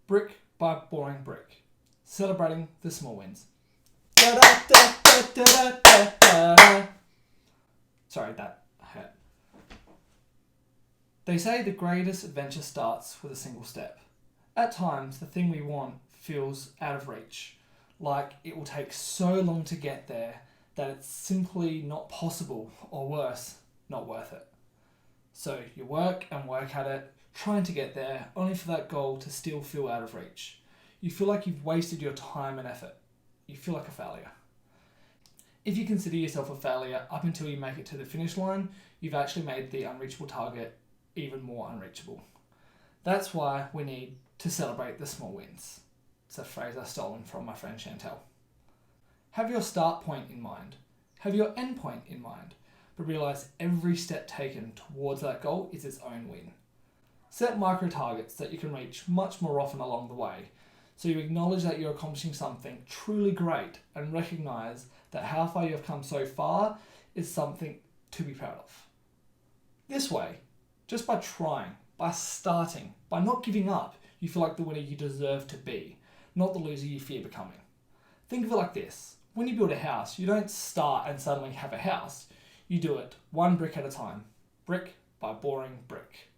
brick by boring brick, celebrating the small wins. Da-da-da-da-da-da-da-da. Sorry, that hurt. They say the greatest adventure starts with a single step. At times, the thing we want feels out of reach, like it will take so long to get there that it's simply not possible, or worse, not worth it. So you work and work at it, trying to get there, only for that goal to still feel out of reach. You feel like you've wasted your time and effort. You feel like a failure. If you consider yourself a failure up until you make it to the finish line, you've actually made the unreachable target even more unreachable. That's why we need to celebrate the small wins. It's a phrase I've stolen from my friend Chantel. Have your start point in mind. Have your end point in mind. But realise every step taken towards that goal is its own win. Set micro targets that you can reach much more often along the way, so you acknowledge that you're accomplishing something truly great and recognise that how far you have come so far is something to be proud of. This way, just by trying, by starting, by not giving up, you feel like the winner you deserve to be, not the loser you fear becoming. Think of it like this. When you build a house, you don't start and suddenly have a house. You do it one brick at a time, brick by boring brick.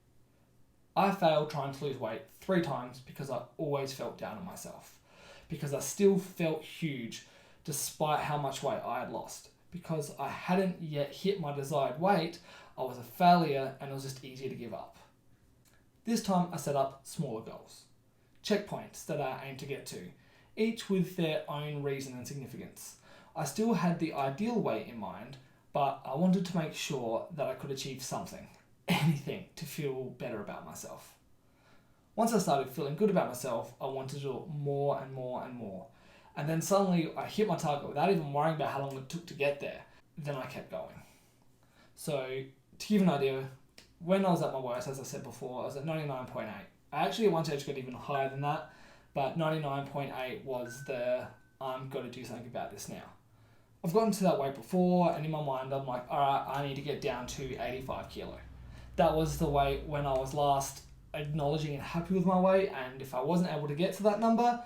I failed trying to lose weight 3 times because I always felt down on myself, because I still felt huge despite how much weight I had lost, because I hadn't yet hit my desired weight. I was a failure and it was just easier to give up. This time I set up smaller goals, checkpoints that I aim to get to, each with their own reason and significance. I still had the ideal weight in mind, but I wanted to make sure that I could achieve something, anything, to feel better about myself. Once I started feeling good about myself, I wanted to do more and more and more. And then suddenly I hit my target without even worrying about how long it took to get there. Then I kept going. So to give an idea, when I was at my worst, as I said before, I was at 99.8. I actually at one stage got even higher than that, but 99.8 was the I'm going to do something about this now. I've gotten to that weight before, and in my mind I'm like, alright, I need to get down to 85 kilo. That was the weight when I was last acknowledging and happy with my weight, and if I wasn't able to get to that number,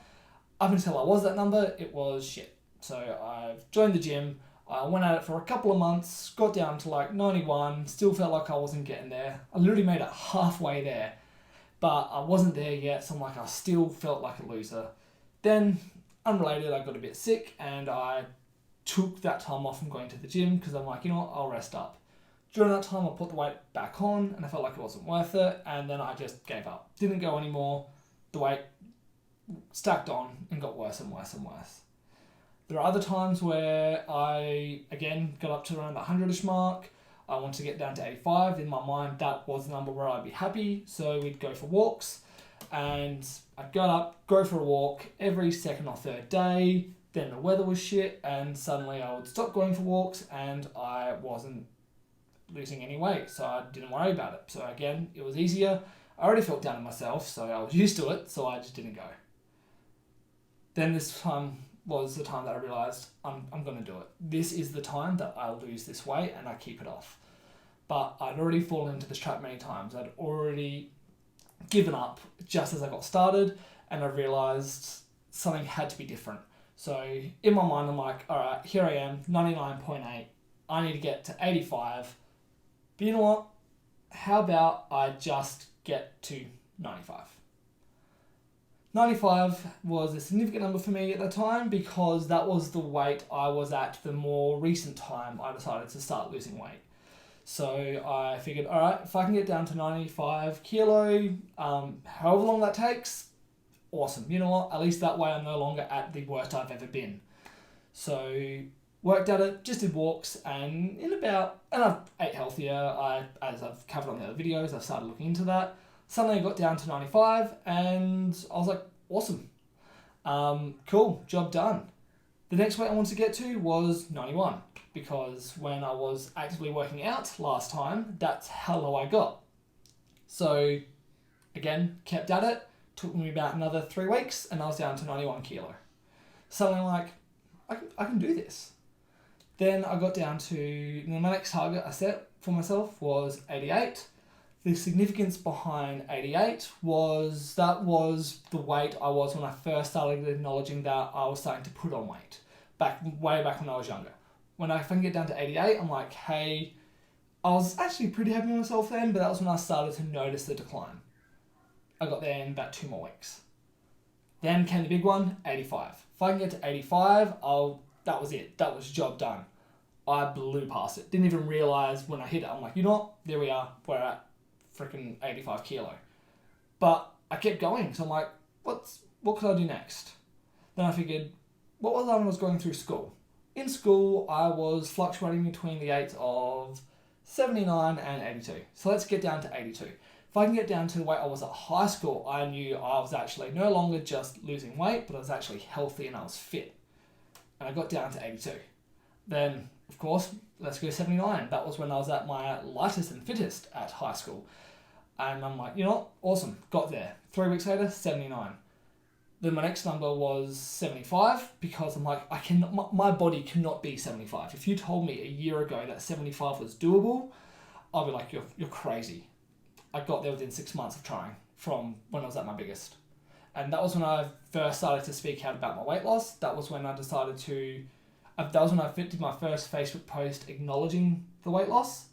up until I was that number, it was shit. So I've joined the gym, I went at it for a couple of months, got down to like 91, still felt like I wasn't getting there. I literally made it halfway there, but I wasn't there yet, so I'm like, I still felt like a loser. Then, unrelated, I got a bit sick, and I took that time off from going to the gym because I'm like, you know what, I'll rest up. During that time, I put the weight back on and I felt like it wasn't worth it, and then I just gave up. Didn't go anymore. The weight stacked on and got worse and worse and worse. There are other times where I, again, got up to around the 100-ish mark. I wanted to get down to 85. In my mind, that was the number where I'd be happy, so we'd go for walks. And I'd get up, go for a walk every second or third day. Then the weather was shit, and suddenly I would stop going for walks, and I wasn't losing any weight, so I didn't worry about it. So again, it was easier. I already felt down on myself, so I was used to it, so I just didn't go. Then this time was the time that I realised I'm going to do it. This is the time that I lose this weight and I keep it off. But I'd already fallen into this trap many times. I'd already given up just as I got started, and I realised something had to be different. So in my mind, I'm like, all right, here I am, 99.8. I need to get to 85. But you know what? How about I just get to 95? 95 was a significant number for me at the time because that was the weight I was at the more recent time I decided to start losing weight. So I figured, all right, if I can get down to 95 kilo, however long that takes, awesome. You know what? At least that way I'm no longer at the worst I've ever been. So worked at it, just did walks, and I've ate healthier. As I've covered on the other videos, I've started looking into that. Suddenly I got down to 95, and I was like, awesome. Cool, job done. The next weight I wanted to get to was 91, because when I was actively working out last time, that's how low I got. So again, kept at it. Took me about another 3 weeks, and I was down to 91 kilo. Suddenly I'm like, I can do this. Then I got down to, the next target I set for myself was 88. The significance behind 88 was that was the weight I was when I first started acknowledging that I was starting to put on weight, way back when I was younger. When I can get down to 88, I'm like, hey, I was actually pretty happy with myself then, but that was when I started to notice the decline. I got there in about 2 more weeks. Then came the big one, 85. If I can get to 85, that was it. That was job done. I blew past it. Didn't even realise when I hit it. I'm like, you know what? There we are. We're at freaking 85 kilo. But I kept going. So I'm like, what could I do next? Then I figured, what was I when I was going through school? In school, I was fluctuating between the 8s of 79 and 82. So let's get down to 82. If I can get down to the weight I was at high school, I knew I was actually no longer just losing weight, but I was actually healthy and I was fit. And I got down to 82. Then, of course, let's go 79. That was when I was at my lightest and fittest at high school. And I'm like, you know what? Awesome. Got there. 3 weeks later, 79. Then my next number was 75 because I'm like, my body cannot be 75. If you told me a year ago that 75 was doable, I'll be like, you're crazy. I got there within 6 months of trying from when I was at my biggest. And that was when I first started to speak out about my weight loss. That was when I decided to, that was when I did my first Facebook post acknowledging the weight loss.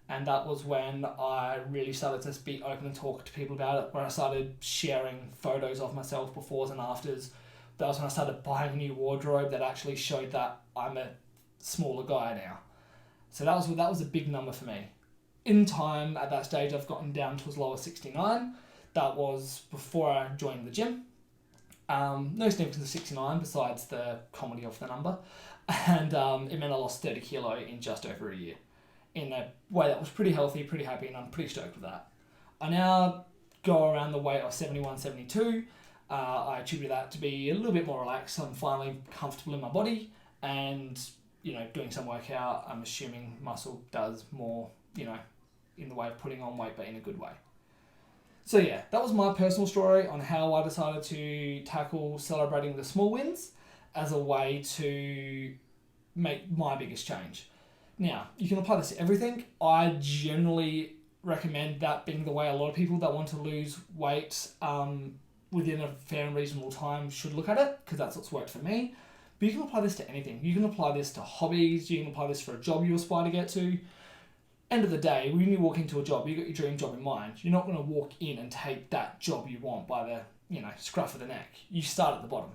And that was when I really started to be open and talk to people about it, where I started sharing photos of myself befores and afters. That was when I started buying a new wardrobe that actually showed that I'm a smaller guy now. So that was a big number for me. In time, at that stage, I've gotten down to as low as 69. That was before I joined the gym. No significance of 69 besides the comedy of the number. And it meant I lost 30 kilo in just over a year. In a way that was pretty healthy, pretty happy, and I'm pretty stoked with that. I now go around the weight of 71, 72. I attribute that to be a little bit more relaxed. I'm finally comfortable in my body and, doing some workout. I'm assuming muscle does more, in the way of putting on weight, but in a good way. So yeah, that was my personal story on how I decided to tackle celebrating the small wins as a way to make my biggest change. Now, you can apply this to everything. I generally recommend that being the way a lot of people that want to lose weight within a fair and reasonable time should look at it, because that's what's worked for me. But you can apply this to anything. You can apply this to hobbies. You can apply this for a job you aspire to get to. End of the day, when you walk into a job, you've got your dream job in mind. You're not going to walk in and take that job you want by the scruff of the neck. You start at the bottom.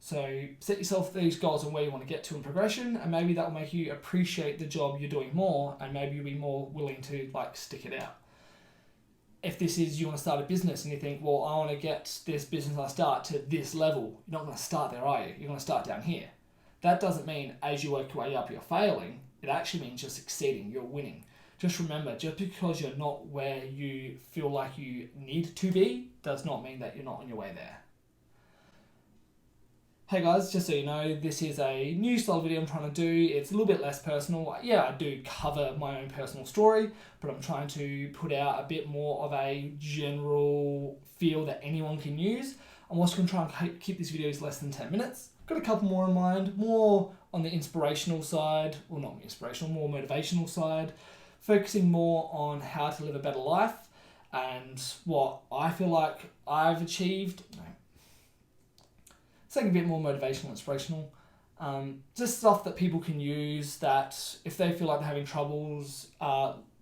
So set yourself these goals on where you want to get to in progression, and maybe that will make you appreciate the job you're doing more, and maybe you'll be more willing to stick it out. If this is you want to start a business and you think, well, I want to get this business I start to this level, you're not going to start there, are you? You're going to start down here. That doesn't mean as you work your way up, you're failing. It actually means you're succeeding, you're winning. Just remember, just because you're not where you feel like you need to be, does not mean that you're not on your way there. Hey guys, just so you know, this is a new style video I'm trying to do. It's a little bit less personal. Yeah, I do cover my own personal story, but I'm trying to put out a bit more of a general feel that anyone can use. I'm also going to try and keep these videos less than 10 minutes. Got a couple more in mind, more on the inspirational side, or not inspirational, more motivational side, focusing more on how to live a better life and what I feel like I've achieved. Something a bit more motivational, inspirational. Just stuff that people can use that if they feel like they're having troubles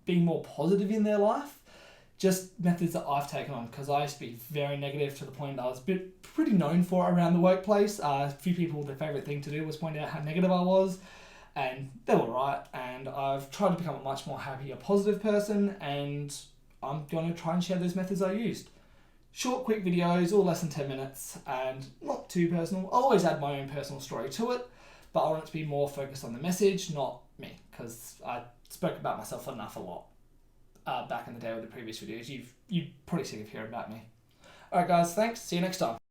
being more positive in their life, just methods that I've taken on, because I used to be very negative to the point that I was pretty known for around the workplace. A few people, their favourite thing to do was point out how negative I was, and they were right. And I've tried to become a much more happier, positive person, and I'm going to try and share those methods I used. Short, quick videos, all less than 10 minutes, and not too personal. I'll always add my own personal story to it, but I want it to be more focused on the message, not me, because I spoke about myself enough a lot back in the day with the previous videos. You've probably sick of hearing about me. Alright guys, thanks. See you next time.